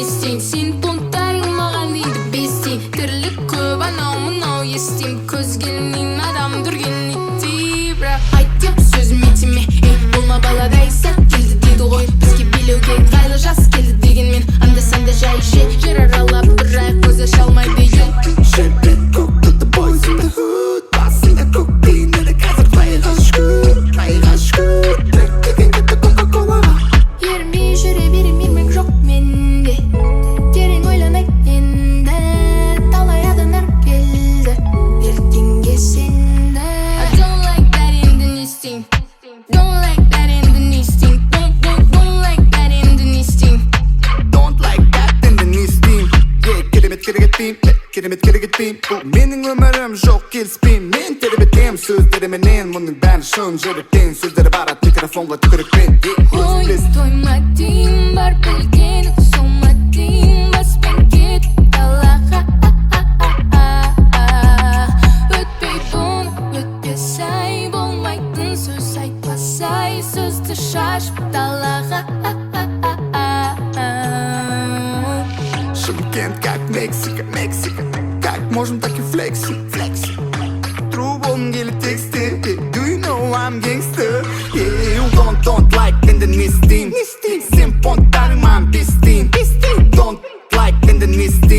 естейін. Сен понттарың маған дейді бестейін. Тірлік көп анау-мынау естейін. Көзге ілмейін адам дүрген иттей. Бірақ айт деп сөзіме тиме. Болма баладай сәт келді дейді ғой. Бізге билеуге ыңғайлы жас келді дегенмен анда-санда жай жер аралап бір ай көз аша алмайды ел. Шепет көк тұтты boys in the hood. Басында көк дейінеді қазір қайға шүкір Трек деген кетті кока-колаға. Ерінбей жүре берем ермек жоқ менде. Терең ойланайын енді. Талай адамдар келді ертеңге сенді. I don't like that енді не істейін. Don't like that енді не істейін. Don't like that енді не істейін. Don't like that енді не істейін. Керемет керек етпейм бұл менің өмірім жоқ келіспейм. Мен тербетем сөздеріменен мұның бәрін шын жүректен. Сөздері барады микрофонға түкірікпен. Ой, тойма дейін бар білгенің солма дейін баспен кет далаға. Өтпей бұны өтпес-ай болмайтын сөз айтпас-ай сөзді шашып далаға. Шымкент как Мексика Как можем так и флекси True болғым келіп тексті Do you know I'm gangster Yeah, you don't like енді не істейін Сен понттарың маған бестейін Don't like енді не істейін